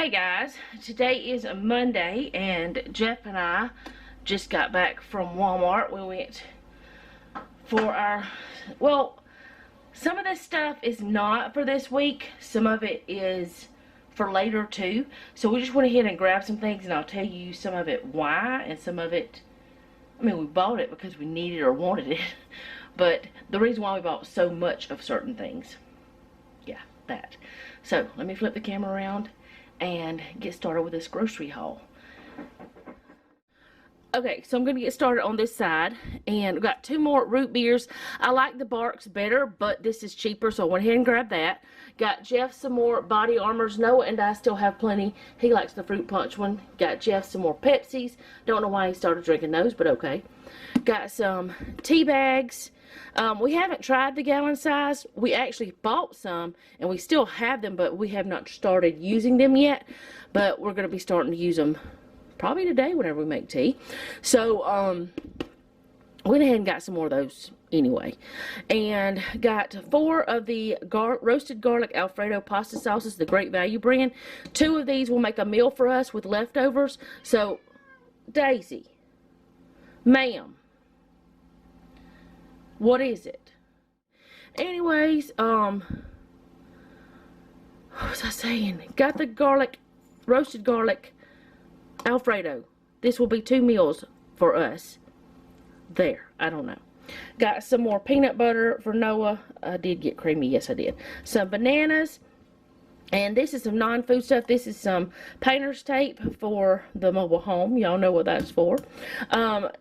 Hey guys, today is a Monday and Jeff and I just got back from Walmart. We went for our, well, some of this stuff is not for this week. Some of it is for later too. So we just went ahead and grabbed some things, and I'll tell you some of it why, and some of it, I mean, we bought it because we needed or wanted it. But the reason why we bought so much of certain things. Yeah, that. So let me flip the camera around and get started with this grocery haul. Okay, so I'm going to get started on this side, and I've got two more root beers. I like the Barks better, but this is cheaper, so I went ahead and grabbed that. Got Jeff some more Body Armors. Noah and I still have plenty. He likes the fruit punch one. Got Jeff some more Pepsis. Don't know why he started drinking those, but okay. Got some tea bags. We haven't tried the gallon size. We actually bought some, and we still have them, but we have not started using them yet. But we're going to be starting to use them probably today whenever we make tea. So, went ahead and got some more of those anyway. And got 4 of the roasted garlic Alfredo pasta sauces, the Great Value brand. 2 of these will make a meal for us with leftovers. So, Daisy, ma'am, what is it? Anyways, what was I saying? Got the roasted garlic Alfredo. This will be 2 meals for us. There, I don't know. Got some more peanut butter for Noah. I did get creamy, yes I did. Some bananas. And this is some non-food stuff. This is some painter's tape for the mobile home. Y'all know what that's for.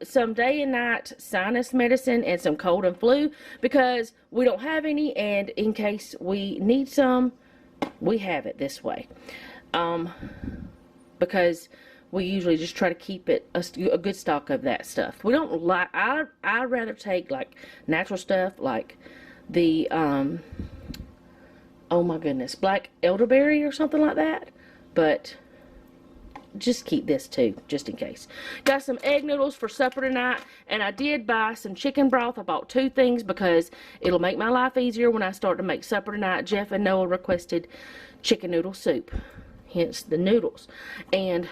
Some day and night sinus medicine and some cold and flu, because we don't have any, and in case we need some, we have it this way. Because we usually just try to keep it a good stock of that stuff. We don't like, I'd rather take like natural stuff like the, oh my goodness, black elderberry or something like that. But just keep this too, just in case. Got some egg noodles for supper tonight. And I did buy some chicken broth. I bought 2 things because it'll make my life easier when I start to make supper tonight. Jeff and Noah requested chicken noodle soup. Hence the noodles. And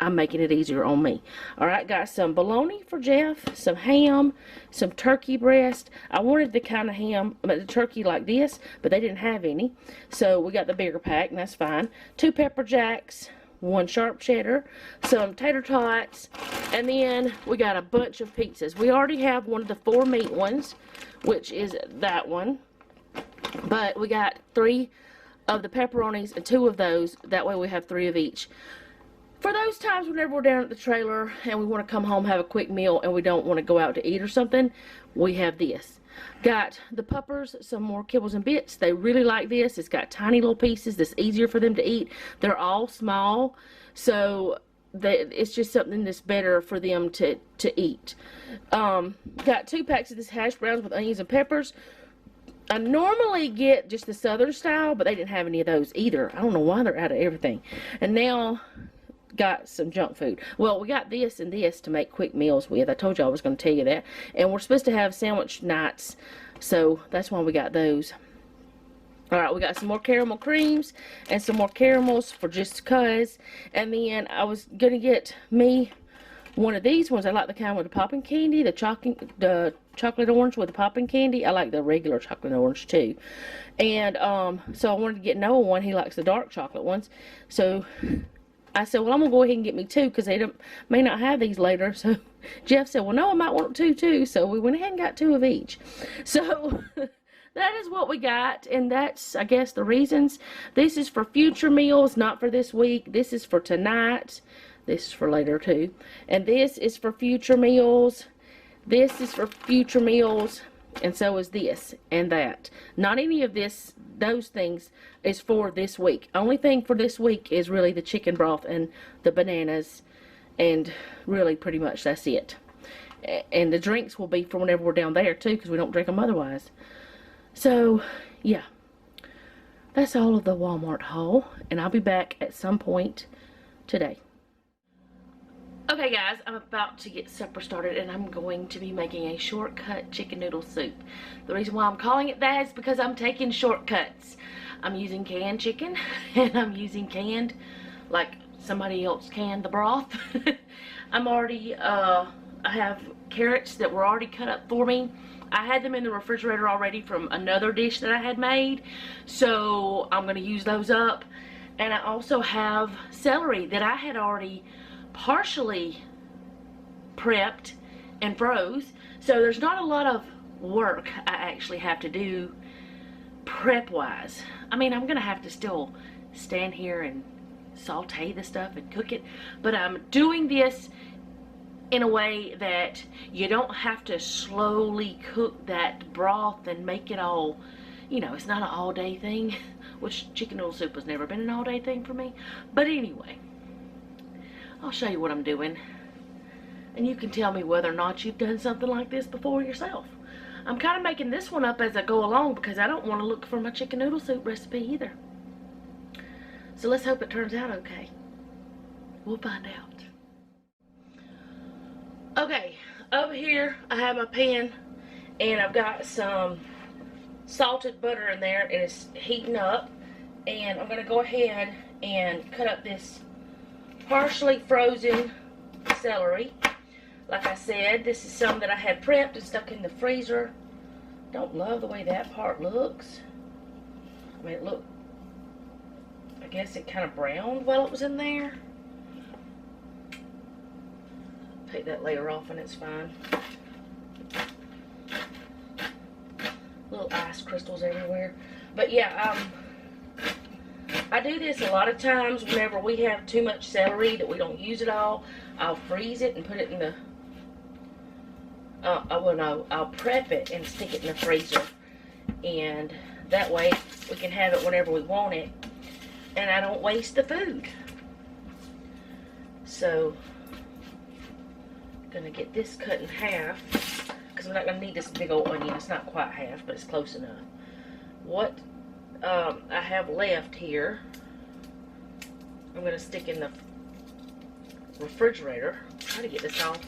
I'm making it easier on me. Alright, got some bologna for Jeff, some ham, some turkey breast. I wanted the kind of ham, the turkey like this, but they didn't have any. So we got the bigger pack, and that's fine. 2 pepper jacks, 1 sharp cheddar, some tater tots, and then we got a bunch of pizzas. We already have one of the 4 meat ones, which is that one. But we got 3 of the pepperonis and 2 of those. That way we have 3 of each. For those times whenever we're down at the trailer and we want to come home, have a quick meal, and we don't want to go out to eat or something, we have this. Got the puppers, some more kibbles and bits. They really like this. It's got tiny little pieces that's easier for them to eat. They're all small, so it's just something that's better for them to eat. Got 2 packs of this hash browns with onions and peppers. I normally get just the southern style, but they didn't have any of those either. I don't know why they're out of everything. And now got some junk food. Well, we got this and this to make quick meals with. I told you I was going to tell you that. And we're supposed to have sandwich nights, so that's why we got those. Alright, we got some more caramel creams and some more caramels for just cuz. And then I was going to get me one of these ones. I like the kind with the popping candy, the chocolate orange with the popping candy. I like the regular chocolate orange too. And so I wanted to get Noah one. He likes the dark chocolate ones. So I said, well, I'm going to go ahead and get me 2 because they may not have these later. So Jeff said, well, no, I might want 2 too. So we went ahead and got 2 of each. So that is what we got. And that's, I guess, the reasons. This is for future meals, not for this week. This is for tonight. This is for later too. And this is for future meals. This is for future meals. And so is this and that. Not any of those things is for this week. Only thing for this week is really the chicken broth and the bananas, and really pretty much that's it. And the drinks will be for whenever we're down there too, because we don't drink them otherwise. So yeah, that's all of the Walmart haul, and I'll be back at some point today. Okay guys, I'm about to get supper started, and I'm going to be making a shortcut chicken noodle soup. The reason why I'm calling it that is because I'm taking shortcuts. I'm using canned chicken and I'm using canned like somebody else canned the broth. I'm already, I have carrots that were already cut up for me. I had them in the refrigerator already from another dish that I had made, so I'm going to use those up. And I also have celery that I had already partially prepped and froze, so there's not a lot of work I actually have to do prep wise. I mean, I'm gonna have to still stand here and saute the stuff and cook it, but I'm doing this in a way that you don't have to slowly cook that broth and make it all, you know, it's not an all-day thing, which chicken noodle soup has never been an all-day thing for me. But anyway, I'll show you what I'm doing, and you can tell me whether or not you've done something like this before yourself. I'm kind of making this one up as I go along because I don't want to look for my chicken noodle soup recipe either. So let's hope it turns out okay. We'll find out. Okay, over here I have my pan, and I've got some salted butter in there, and it's heating up. And I'm going to go ahead and cut up this partially frozen celery. Like I said, this is some that I had prepped and stuck in the freezer. Don't love the way that part looks. I mean, it looked, I guess it kind of browned while it was in there. Take that layer off and it's fine. Little ice crystals everywhere. But yeah, I do this a lot of times whenever we have too much celery that we don't use it all. I'll freeze it and put it in the, I'll prep it and stick it in the freezer. And that way we can have it whenever we want it. And I don't waste the food. So, I'm going to get this cut in half. Because we're not going to need this big old onion. It's not quite half, but it's close enough. What I have left here, I'm going to stick in the refrigerator. Try to get this off.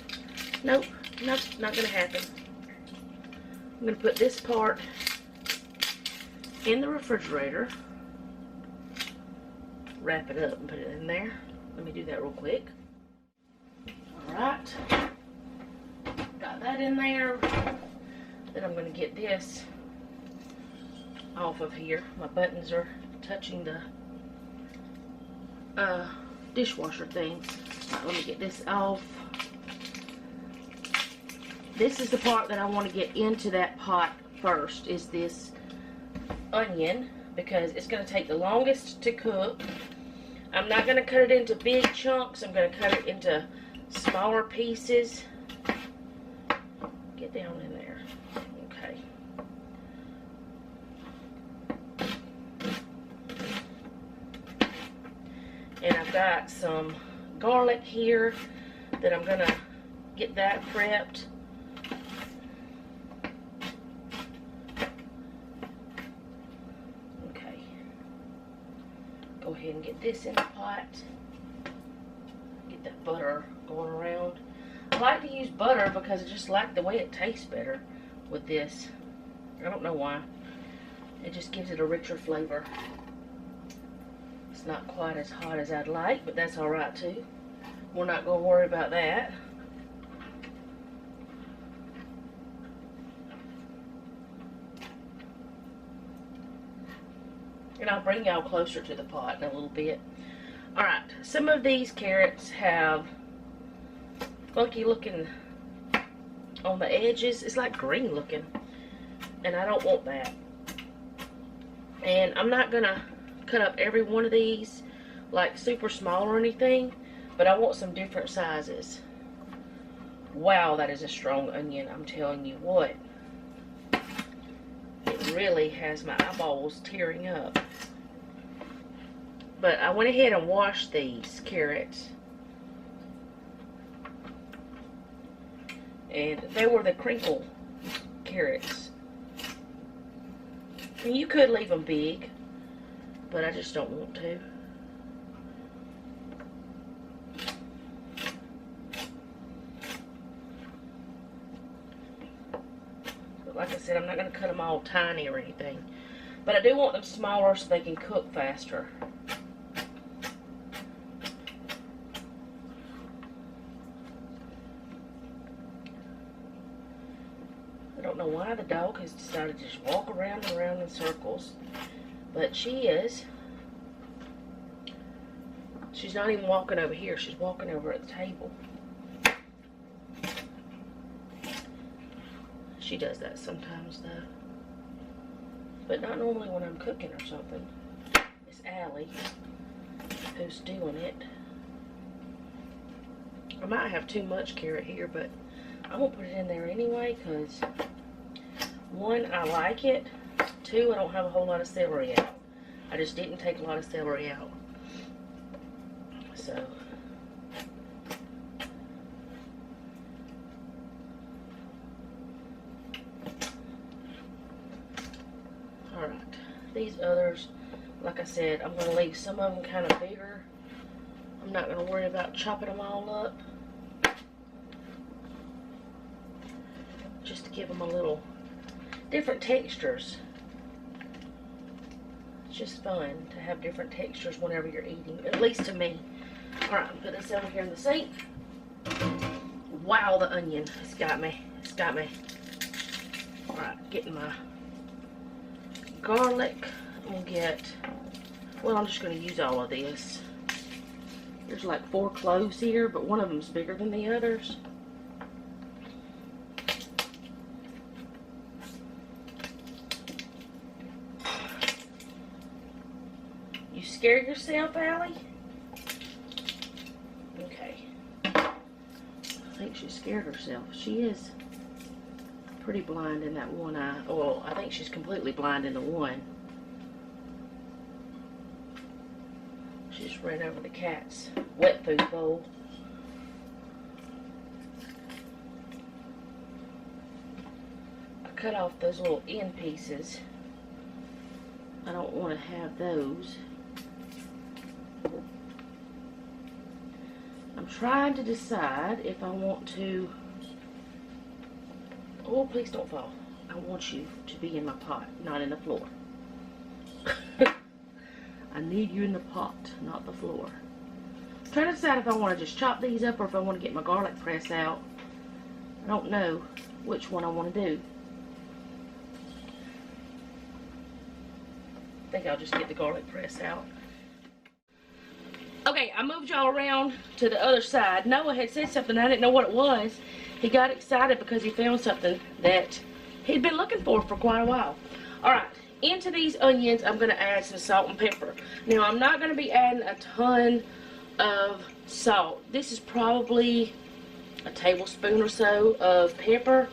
Nope, not going to happen. I'm going to put this part in the refrigerator. Wrap it up and put it in there. Let me do that real quick. Alright. Got that in there. Then I'm going to get this off of here. My buttons are touching the dishwasher thing. Right, let me get this off. This is the part that I want to get into that pot first, is this onion, because it's going to take the longest to cook. I'm not going to cut it into big chunks. I'm going to cut it into smaller pieces. Get down in there. Okay. And I've got some garlic here that I'm going to get that prepped. Okay. Go ahead and get this in the pot. Get that butter going around. I like to use butter because I just like the way it tastes better with this. I don't know why. It just gives it a richer flavor. It's not quite as hot as I'd like, but that's alright too. We're not going to worry about that. And I'll bring y'all closer to the pot in a little bit. Alright, some of these carrots have funky looking on the edges. It's like green looking, and I don't want that. And I'm not gonna cut up every one of these like super small or anything, but I want some different sizes. Wow, that is a strong onion, I'm telling you what. It really has my eyeballs tearing up. But I went ahead and washed these carrots. And they were the crinkle carrots. And you could leave them big, but I just don't want to. But like I said, I'm not going to cut them all tiny or anything. But I do want them smaller so they can cook faster. why the dog has decided to just walk around and around in circles. But she's not even walking over here. She's walking over at the table. She does that sometimes, though. But not normally when I'm cooking or something. It's Allie who's doing it. I might have too much carrot here, but I'm going to put it in there anyway because, one, I like it. Two, I don't have a whole lot of celery out. I just didn't take a lot of celery out. So, alright. These others, like I said, I'm going to leave some of them kind of bigger. I'm not going to worry about chopping them all up. Just to give them a little different textures. It's just fun to have different textures whenever you're eating, at least to me. Alright, put this over here in the sink. Wow, the onion. It's got me. It's got me. Alright, getting my garlic. I'm going to get, well, I'm just going to use all of this. There's like 4 cloves here, but one of them's bigger than the others. You scare yourself, Allie? Okay. I think she scared herself. She is pretty blind in that one eye. Well, I think she's completely blind in the one. She just ran over the cat's wet food bowl. I cut off those little end pieces. I don't want to have those. I'm trying to decide if I want to... Oh, please don't fall. I want you to be in my pot, not in the floor. I need you in the pot, not the floor. I'm trying to decide if I want to just chop these up or if I want to get my garlic press out. I don't know which one I want to do. I think I'll just get the garlic press out. Okay, I moved y'all around to the other side. Noah had said something, I didn't know what it was. He got excited because he found something that he'd been looking for quite a while. Alright, into these onions, I'm going to add some salt and pepper. Now, I'm not going to be adding a ton of salt. This is probably a tablespoon or so of pepper.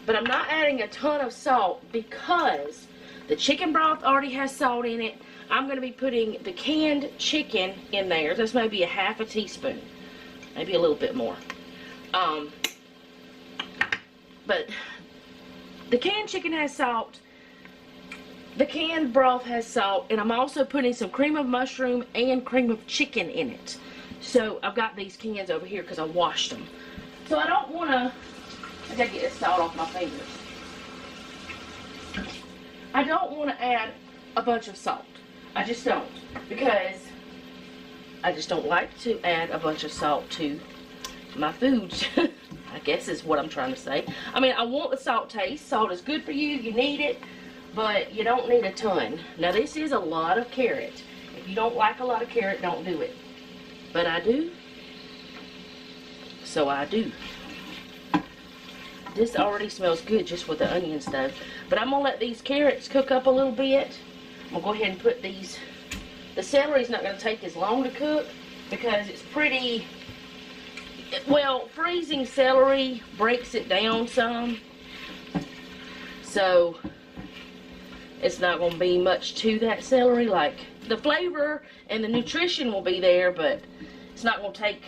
But I'm not adding a ton of salt because the chicken broth already has salt in it. I'm going to be putting the canned chicken in there. That's maybe a half a teaspoon. Maybe a little bit more. But the canned chicken has salt. The canned broth has salt. And I'm also putting some cream of mushroom and cream of chicken in it. So I've got these cans over here because I washed them. So I don't want to... I got to get this salt off my fingers. I don't want to add a bunch of salt. I just don't, because I just don't like to add a bunch of salt to my foods. I guess is what I'm trying to say. I mean, I want the salt taste. Salt is good for you. You need it, but you don't need a ton. Now, this is a lot of carrot. If you don't like a lot of carrot, don't do it. But I do, so I do. This already smells good just with the onions, though. But I'm going to let these carrots cook up a little bit. I'm going to go ahead and put these... The celery's not going to take as long to cook because it's pretty... Well, freezing celery breaks it down some. So, it's not going to be much to that celery. Like, the flavor and the nutrition will be there, but it's not going to take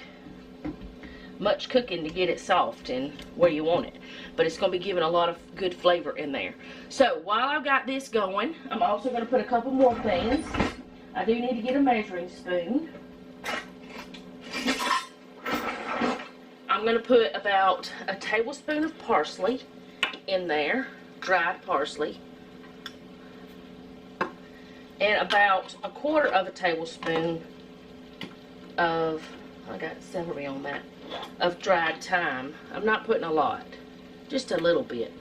much cooking to get it soft and where you want it. But it's going to be giving a lot of good flavor in there. So while I've got this going, I'm also going to put a couple more things. I do need to get a measuring spoon. I'm going to put about a tablespoon of parsley in there, dried parsley. And about a quarter of a tablespoon of, I got celery on that, of dried thyme. I'm not putting a lot, just a little bit.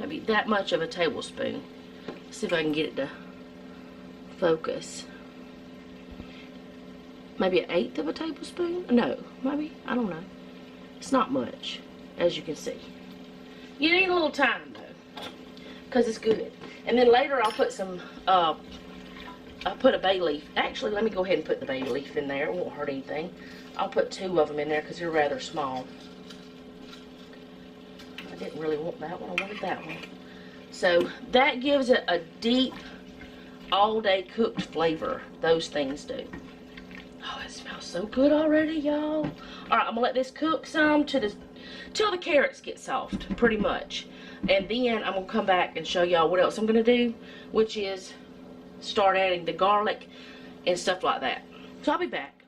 maybe that much of a tablespoon. Let's see if I can get it to focus. Maybe 1/8 of a tablespoon? No, maybe, I don't know. It's not much, as you can see. You need a little time though, because it's good. And then later I'll put some, I'll put a bay leaf. Actually, let me go ahead and put the bay leaf in there. It won't hurt anything. I'll put 2 of them in there because they're rather small. I didn't really want that one, I wanted that one. So that gives it a deep, all-day cooked flavor. Those things do. Oh, it smells so good already, y'all. Alright, I'm going to let this cook some till the carrots get soft, pretty much. And then I'm going to come back and show y'all what else I'm going to do, which is start adding the garlic and stuff like that. So I'll be back.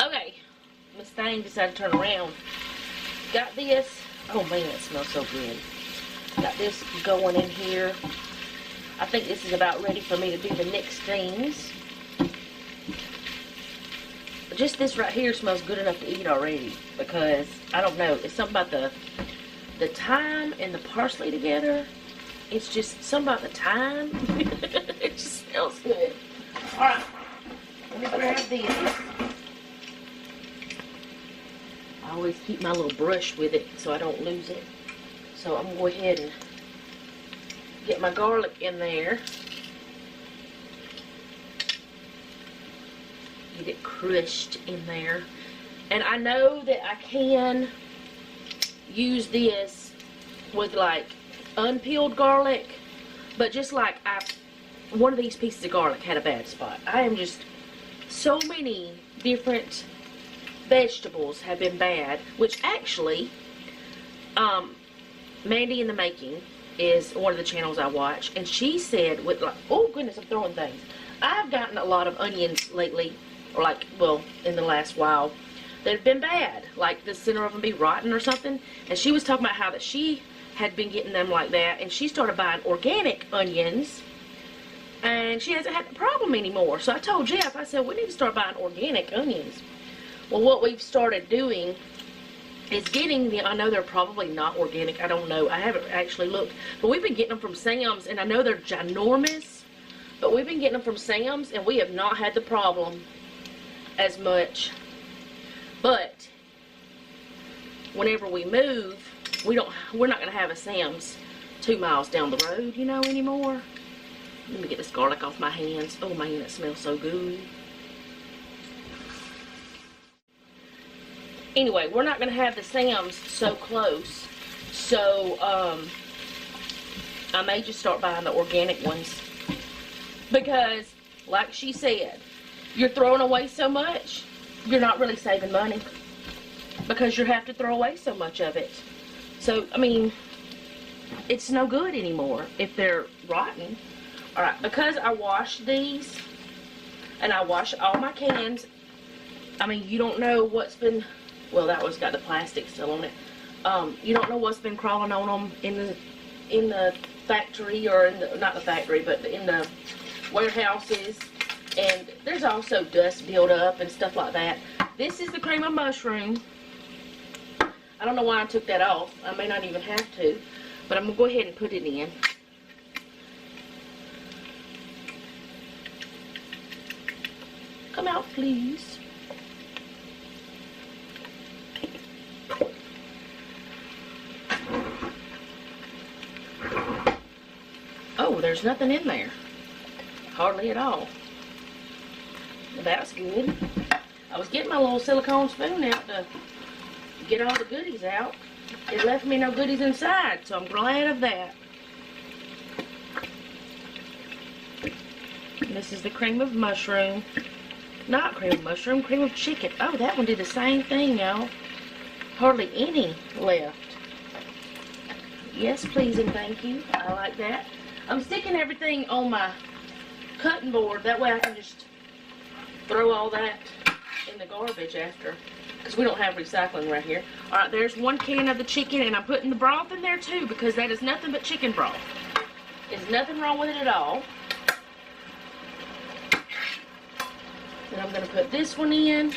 Okay, Miss Thing decided to turn around. Got this. Oh man, it smells so good. Got this going in here. I think this is about ready for me to do the next things. Just this right here smells good enough to eat already, because I don't know, it's something about the thyme and the parsley together. It's just something about the thyme. It just smells good. Alright, let me grab this. I always keep my little brush with it so I don't lose it. So I'm going to go ahead and get my garlic in there. Get it crushed in there. And I know that I can use this with like unpeeled garlic, but just like one of these pieces of garlic had a bad spot. I am just, so many different vegetables have been bad, which actually Mandy in the Making is one of the channels I watch, and she said with like, oh goodness, I'm throwing things. I've gotten a lot of onions lately, or like, well, in the last while, that have been bad, like the center of them be rotten or something. And she was talking about how that she had been getting them like that, and she started buying organic onions, and she hasn't had the problem anymore. So I told Jeff, I said, we need to start buying organic onions. Well, what we've started doing is getting the, I know they're probably not organic, I don't know, I haven't actually looked, but we've been getting them from Sam's, and I know they're ginormous, but we've been getting them from Sam's, and we have not had the problem as much. But whenever we move, we're not going to have a Sam's 2 miles down the road, you know, anymore. Let me get this garlic off my hands. Oh man, it smells so good. Anyway, we're not going to have the Sam's so close, so I may just start buying the organic ones, because like she said, you're throwing away so much, you're not really saving money, because you have to throw away so much of it. So I mean, it's no good anymore if they're rotten. Alright, because I washed these and I wash all my cans, I mean, you don't know what's been, well, that one's got the plastic still on it. You don't know what's been crawling on them in the factory, or in the, not the factory, but in the warehouses. And there's also dust build up and stuff like that. This is the cream of mushroom. I don't know why I took that off. I may not even have to, but I'm gonna go ahead and put it in. Come out, please. Oh, there's nothing in there. Hardly at all. Well, that's good. I was getting my little silicone spoon out to get all the goodies out. It left me no goodies inside, so I'm glad of that. And this is the cream of mushroom. Not cream of mushroom, cream of chicken. Oh, that one did the same thing, y'all. Hardly any left. Yes, please and thank you. I like that. I'm sticking everything on my cutting board. That way I can just throw all that in the garbage after. Because we don't have recycling right here. Alright, there's 1 can of the chicken, and I'm putting the broth in there too, because that is nothing but chicken broth. There's nothing wrong with it at all. Then I'm going to put this one in.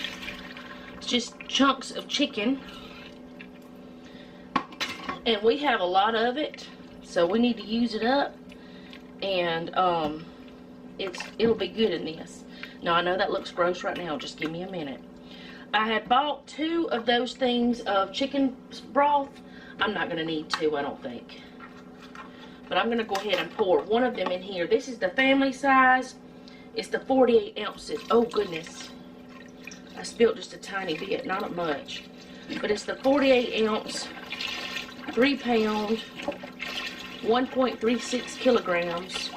It's just chunks of chicken. And we have a lot of it, so we need to use it up. And it'll be good in this. Now I know that looks gross right now, just give me a minute. I had bought 2 of those things of chicken broth. I'm not going to need 2, I don't think. But I'm going to go ahead and pour one of them in here. This is the family size. It's the 48 ounces. Oh goodness. I spilled just a tiny bit, not much. But it's the 48 ounce, 3 pound, 1.36 kilograms.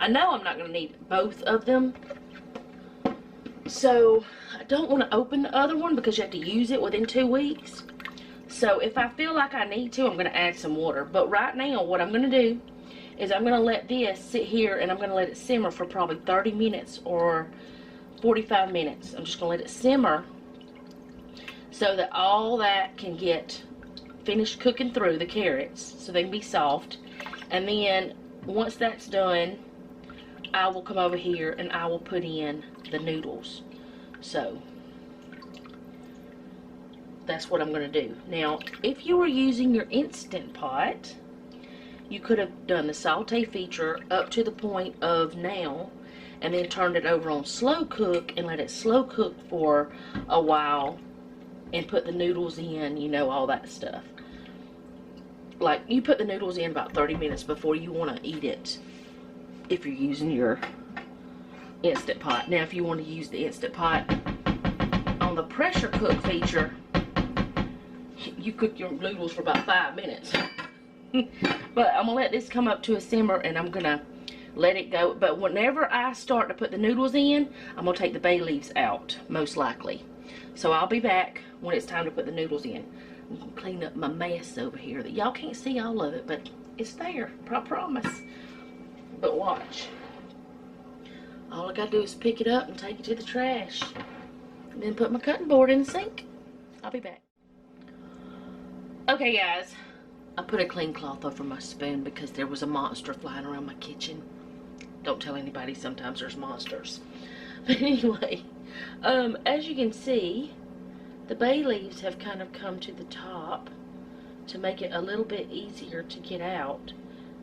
I know I'm not going to need both of them. So I don't want to open the other one because you have to use it within 2 weeks. So if I feel like I need to, I'm going to add some water. But right now what I'm going to do is I'm going to let this sit here and I'm going to let it simmer for probably 30 minutes or 45 minutes. I'm just going to let it simmer so that all that can get finished cooking through the carrots so they can be soft. And then once that's done, I will come over here and I will put in the noodles. So that's what I'm going to do. Now, if you were using your Instant Pot, you could have done the saute feature up to the point of now and then turned it over on slow cook and let it slow cook for a while and put the noodles in, you know, all that stuff. Like, you put the noodles in about 30 minutes before you want to eat it if you're using your Instant Pot. Now, if you want to use the Instant Pot on the pressure cook feature, you cook your noodles for about 5 minutes. But I'm going to let this come up to a simmer and I'm going to let it go. But whenever I start to put the noodles in, I'm going to take the bay leaves out, most likely. So I'll be back when it's time to put the noodles in. I'm going to clean up my mess over here. That y'all can't see all of it, but it's there. I promise. But watch. All I got to do is pick it up and take it to the trash. And then put my cutting board in the sink. I'll be back. Okay, guys. I put a clean cloth over my spoon because there was a monster flying around my kitchen. Don't tell anybody, sometimes there's monsters. But anyway, as you can see, the bay leaves have kind of come to the top to make it a little bit easier to get out.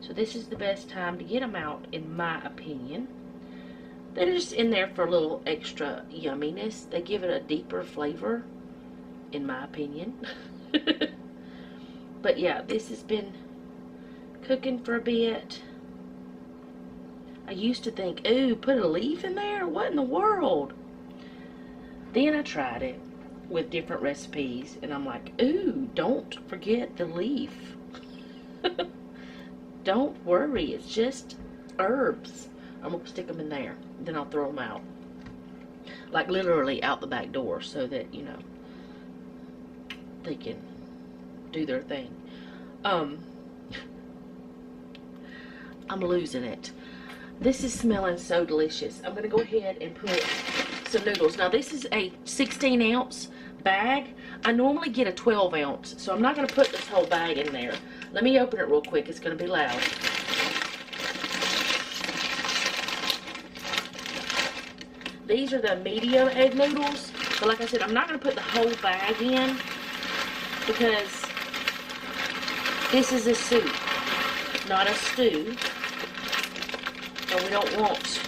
So this is the best time to get them out, in my opinion. They're just in there for a little extra yumminess. They give it a deeper flavor, in my opinion. But yeah, this has been cooking for a bit. I used to think, ooh, put a leaf in there? What in the world? Then I tried it with different recipes and I'm like, ooh, don't forget the leaf. Don't worry, it's just herbs. I'm gonna stick them in there, then I'll throw them out, like literally out the back door, so that, you know, they can do their thing. I'm losing it. This is smelling so delicious. I'm gonna go ahead and put some noodles. Now this is a 16 ounce bag. I normally get a 12 ounce, so I'm not gonna put this whole bag in there. Let me open it real quick, it's gonna be loud. These are the medium egg noodles, but like I said, I'm not gonna put the whole bag in because this is a soup, not a stew. And we don't want,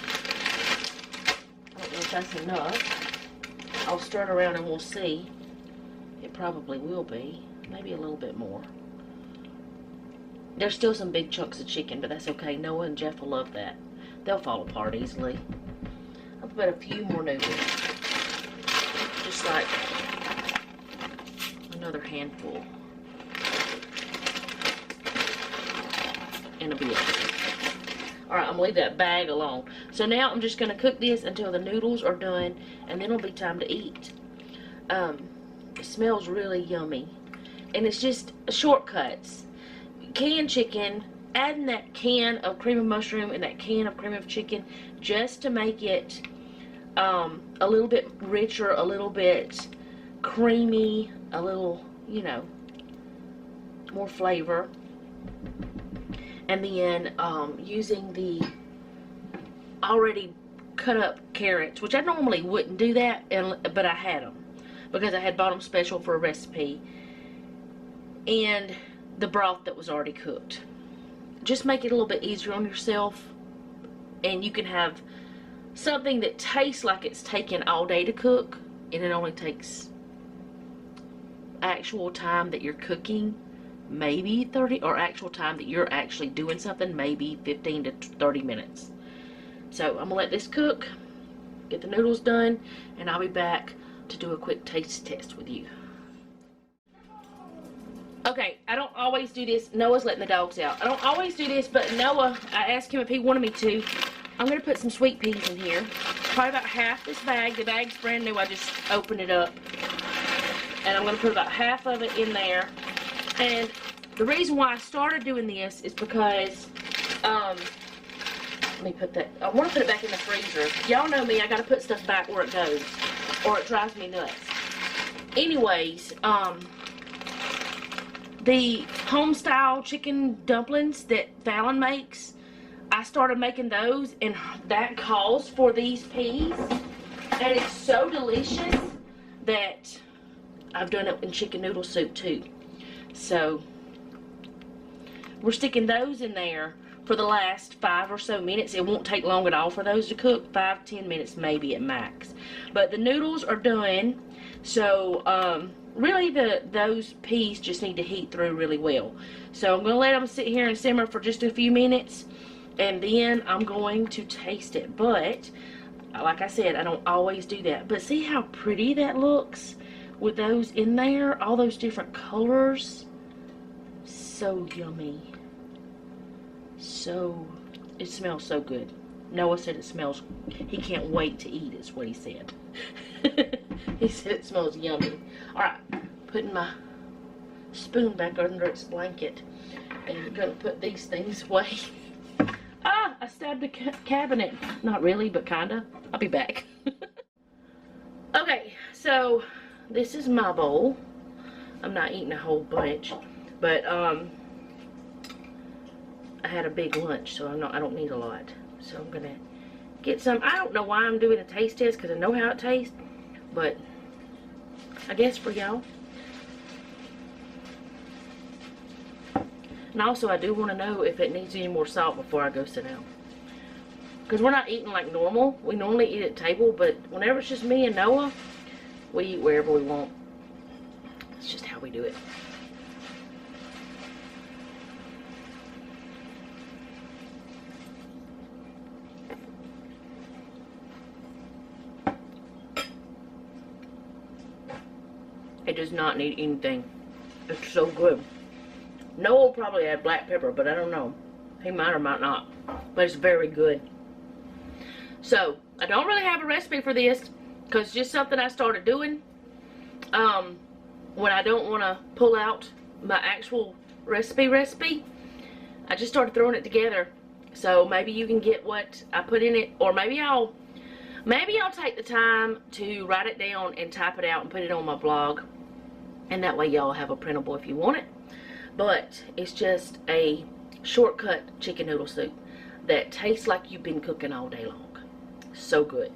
I don't know if that's enough. I'll stir it around and we'll see. It probably will be, maybe a little bit more. There's still some big chunks of chicken, but that's okay. Noah and Jeff will love that. They'll fall apart easily. I'll put a few more noodles. Just like another handful. And a bit. Alright, I'm going to leave that bag alone. So now I'm just going to cook this until the noodles are done, and then it'll be time to eat. It smells really yummy. And it's just shortcuts. Canned chicken, adding that can of cream of mushroom and that can of cream of chicken just to make it a little bit richer, a little bit creamy, a little, you know, more flavor. And then using the already cut up carrots, which I normally wouldn't do that, but I had them. because I had bought them special for a recipe, and the broth that was already cooked. Just make it a little bit easier on yourself, and you can have something that tastes like it's taken all day to cook, and it only takes actual time that you're cooking maybe 30, or actual time that you're actually doing something maybe 15 to 30 minutes. So I'm gonna let this cook, get the noodles done, and I'll be back to do a quick taste test with you. Okay, I don't always do this. Noah's letting the dogs out. I don't always do this, but Noah, I asked him if he wanted me to. I'm going to put some sweet peas in here. Probably about half this bag. The bag's brand new. I just opened it up. And I'm going to put about half of it in there. And the reason why I started doing this is because, let me put that, I want to put it back in the freezer. Y'all know me, I got to put stuff back where it goes, or it drives me nuts. Anyways, the home-style chicken dumplings that Fallon makes, I started making those, and that calls for these peas, and it's so delicious that I've done it in chicken noodle soup too. So we're sticking those in there for the last 5 or so minutes. It won't take long at all for those to cook, 5-10 minutes maybe at max. But the noodles are done, so really those peas just need to heat through really well. So I'm going to let them sit here and simmer for just a few minutes, and then I'm going to taste it. But like I said, I don't always do that. But see how pretty that looks with those in there, all those different colors. So yummy. So, it smells so good. Noah said it smells, he can't wait to eat, is what he said. He said it smells yummy. Alright, putting my spoon back under its blanket, and I'm going to put these things away. Ah, I stabbed the cabinet. Not really, but kinda. I'll be back. Okay, so this is my bowl. I'm not eating a whole bunch, but I had a big lunch, so I don't need a lot. So I'm gonna get some. I don't know why I'm doing a taste test, because I know how it tastes, but I guess for y'all. And also, I do want to know if it needs any more salt before I go sit down. Because we're not eating like normal. We normally eat at table, but whenever it's just me and Noah, we eat wherever we want. It's just how we do it. It does not need anything. It's so good. Noah will probably add black pepper, but I don't know. He might or might not. But it's very good. So, I don't really have a recipe for this, because it's just something I started doing when I don't want to pull out my actual recipe. I just started throwing it together. So maybe you can get what I put in it, or maybe I'll take the time to write it down and type it out and put it on my blog, and that way y'all have a printable if you want it. But it's just a shortcut chicken noodle soup that tastes like you've been cooking all day long. So good.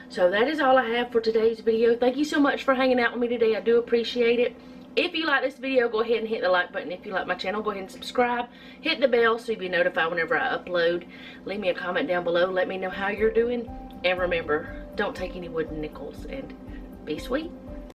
So that is all I have for today's video. Thank you so much for hanging out with me today. I do appreciate it. If you like this video, go ahead and hit the like button. If you like my channel, go ahead and subscribe. Hit the bell so you'll be notified whenever I upload. Leave me a comment down below. Let me know how you're doing. And remember, don't take any wooden nickels, and be sweet.